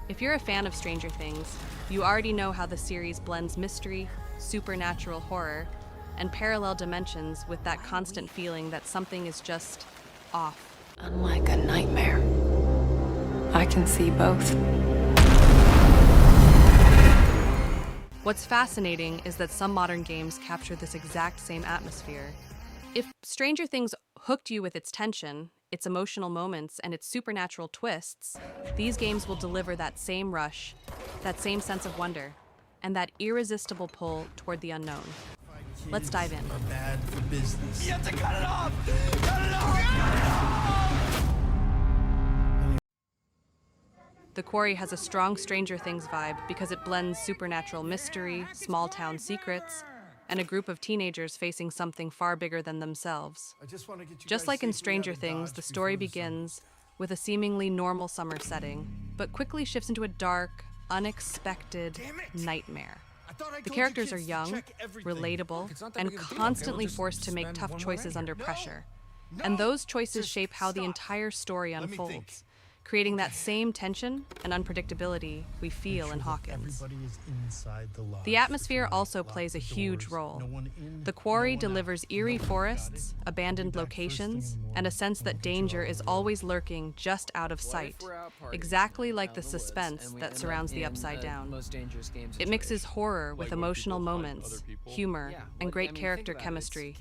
If you're a fan of Stranger Things, you already know how the series blends mystery, supernatural horror, and parallel dimensions with that constant feeling that something is just off. Unlike a nightmare, I can see both. What's fascinating is that some modern games capture this exact same atmosphere. If Stranger Things hooked you with its tension, its emotional moments, and its supernatural twists, these games will deliver that same rush, that same sense of wonder, and that irresistible pull toward the unknown. Let's dive in. Are bad for business. You have to cut it off! Cut it off! Cut it off! The Quarry has a strong Stranger Things vibe because it blends supernatural mystery, small-town secrets, and a group of teenagers facing something far bigger than themselves. Just like in Stranger Things, the story begins with a seemingly normal summer setting, but quickly shifts into a dark, unexpected nightmare. The characters are young, relatable, and constantly forced to make tough choices under pressure. And those choices shape how the entire story unfolds, creating that same tension and unpredictability we feel in Hawkins. The atmosphere also plays a huge role. The Quarry delivers eerie forests, abandoned locations, and a sense that danger is always lurking just out of sight, exactly like the suspense that surrounds the Upside Down. It mixes horror with emotional moments, humor, and great character chemistry,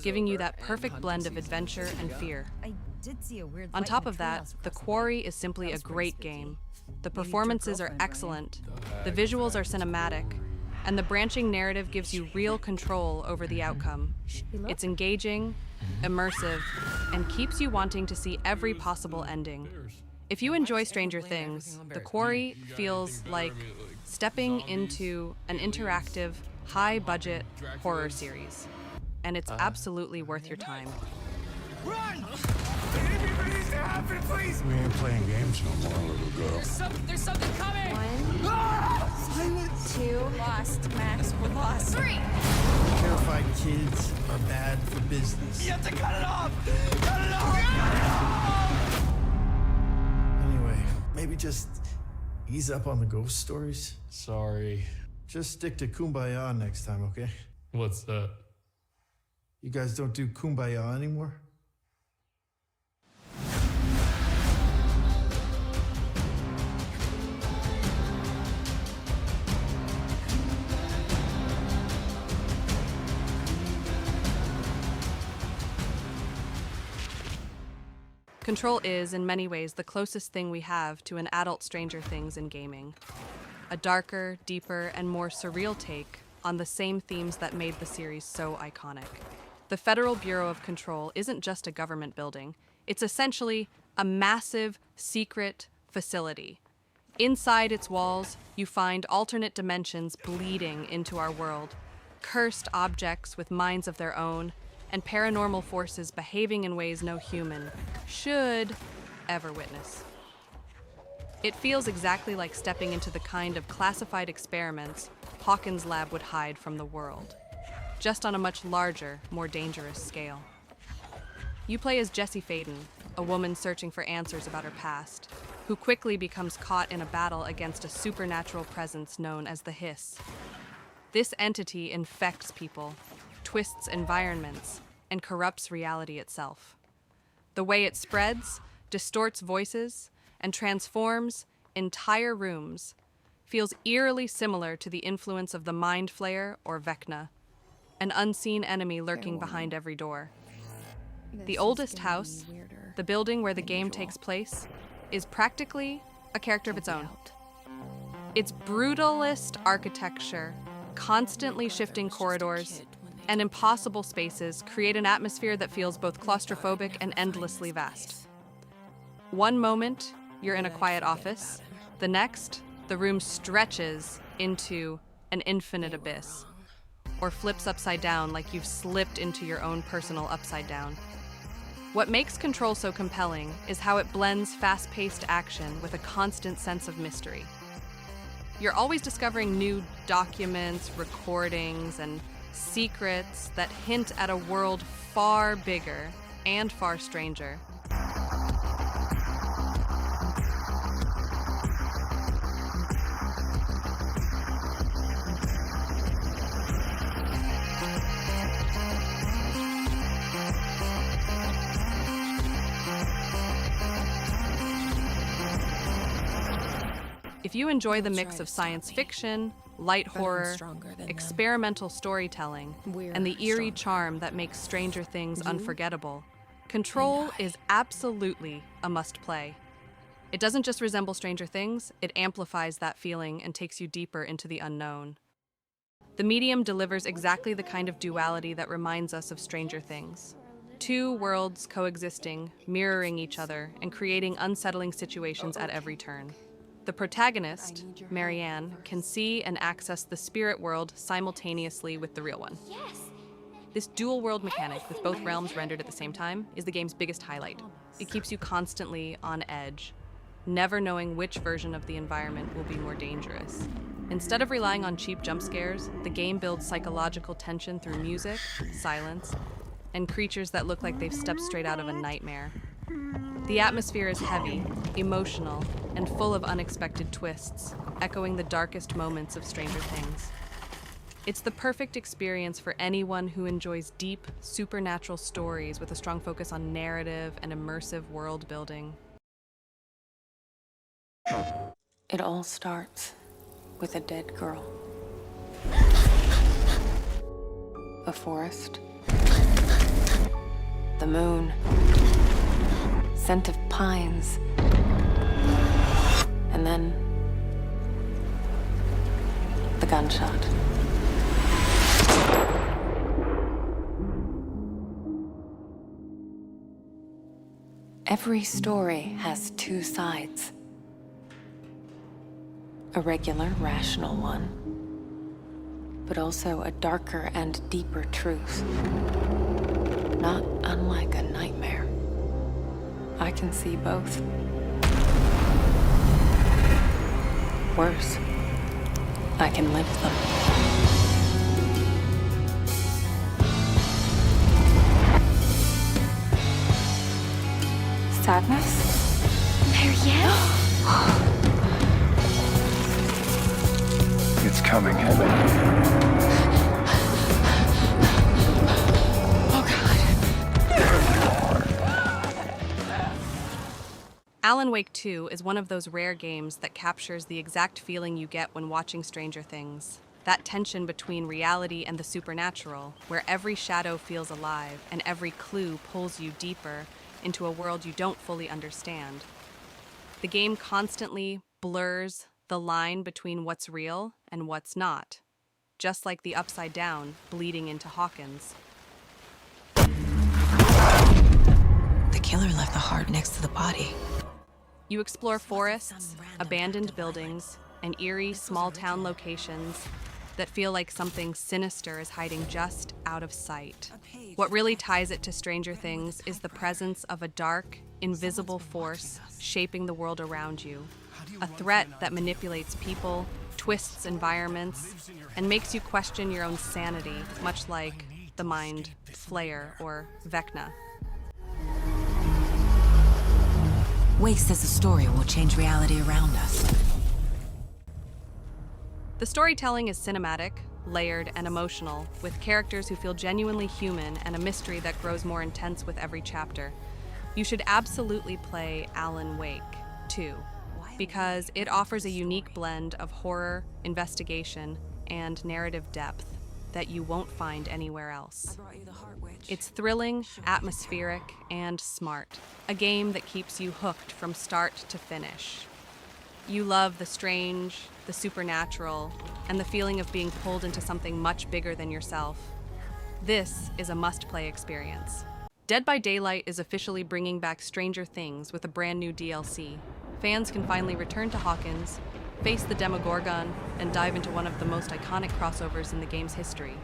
giving you that perfect blend of adventure and fear. On top of that, The Quarry is simply a great game. The performances are excellent, the visuals are cinematic, and the branching narrative gives you real control over the outcome. It's engaging, immersive, and keeps you wanting to see every possible ending. If you enjoy Stranger Things, The Quarry feels like stepping into an interactive, high-budget horror series, and it's absolutely worth your time. Run! Anything needs to happen, please! We ain't playing games no more, little girl. There's something coming! 1, Silence! 2, lost, Max, we're lost. 3! Terrified kids are bad for business. You have to cut it off! Cut it off! Cut it off! Anyway, maybe just ease up on the ghost stories. Sorry. Just stick to Kumbaya next time, okay? What's that? You guys don't do Kumbaya anymore? Control is, in many ways, the closest thing we have to an adult Stranger Things in gaming. A darker, deeper, and more surreal take on the same themes that made the series so iconic. The Federal Bureau of Control isn't just a government building. It's essentially a massive, secret facility. Inside its walls, you find alternate dimensions bleeding into our world, cursed objects with minds of their own, and paranormal forces behaving in ways no human should ever witness. It feels exactly like stepping into the kind of classified experiments Hawkins' lab would hide from the world, just on a much larger, more dangerous scale. You play as Jessie Faden, a woman searching for answers about her past, who quickly becomes caught in a battle against a supernatural presence known as the Hiss. This entity infects people, twists environments, and corrupts reality itself. The way it spreads, distorts voices, and transforms entire rooms feels eerily similar to the influence of the Mind Flayer or Vecna, an unseen enemy lurking behind every door. The oldest house, the building where the game takes place, is practically a character of its own. Its brutalist architecture, constantly shifting corridors, and impossible spaces create an atmosphere that feels both claustrophobic and endlessly vast. One moment, you're in a quiet office. The next, the room stretches into an infinite abyss, or flips upside down like you've slipped into your own personal upside down. What makes Control so compelling is how it blends fast-paced action with a constant sense of mystery. You're always discovering new documents, recordings, and secrets that hint at a world far bigger and far stranger. If you enjoy the mix of science fiction, light horror, experimental storytelling, and the eerie charm that makes Stranger Things unforgettable, Control is absolutely a must-play. It doesn't just resemble Stranger Things, it amplifies that feeling and takes you deeper into the unknown. The medium delivers exactly the kind of duality that reminds us of Stranger Things. Two worlds coexisting, mirroring each other, and creating unsettling situations at every turn. The protagonist, Marianne, can see and access the spirit world simultaneously with the real one. This dual world mechanic, with both realms rendered at the same time, is the game's biggest highlight. It keeps you constantly on edge, never knowing which version of the environment will be more dangerous. Instead of relying on cheap jump scares, the game builds psychological tension through music, silence, and creatures that look like they've stepped straight out of a nightmare. The atmosphere is heavy, emotional, and full of unexpected twists, echoing the darkest moments of Stranger Things. It's the perfect experience for anyone who enjoys deep, supernatural stories with a strong focus on narrative and immersive world building. It all starts with a dead girl. A forest. The moon. Scent of pines. And then the gunshot. Every story has two sides. A regular, rational one, but also a darker and deeper truth. Not unlike a nightmare. I can see both. Worse, I can live them. Sadness? Marianne? It's coming. Alan Wake 2 is one of those rare games that captures the exact feeling you get when watching Stranger Things. That tension between reality and the supernatural, where every shadow feels alive and every clue pulls you deeper into a world you don't fully understand. The game constantly blurs the line between what's real and what's not, just like the Upside Down bleeding into Hawkins. The killer left the heart next to the body. You explore forests, abandoned buildings, and eerie small-town locations that feel like something sinister is hiding just out of sight. What really ties it to Stranger Things is the presence of a dark, invisible force shaping the world around you. A threat that manipulates people, twists environments, and makes you question your own sanity, much like the Mind Flayer or Vecna. Wake says the story will change reality around us. The storytelling is cinematic, layered, and emotional, with characters who feel genuinely human and a mystery that grows more intense with every chapter. You should absolutely play Alan Wake 2, because it offers a unique blend of horror, investigation, and narrative depth that you won't find anywhere else. It's thrilling, atmospheric, and smart. A game that keeps you hooked from start to finish. You love the strange, the supernatural, and the feeling of being pulled into something much bigger than yourself. This is a must-play experience. Dead by Daylight is officially bringing back Stranger Things with a brand new DLC. Fans can finally return to Hawkins, face the Demogorgon, and dive into one of the most iconic crossovers in the game's history.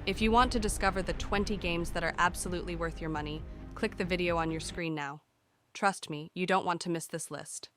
If you want to discover the 20 games that are absolutely worth your money, click the video on your screen now. Trust me, you don't want to miss this list.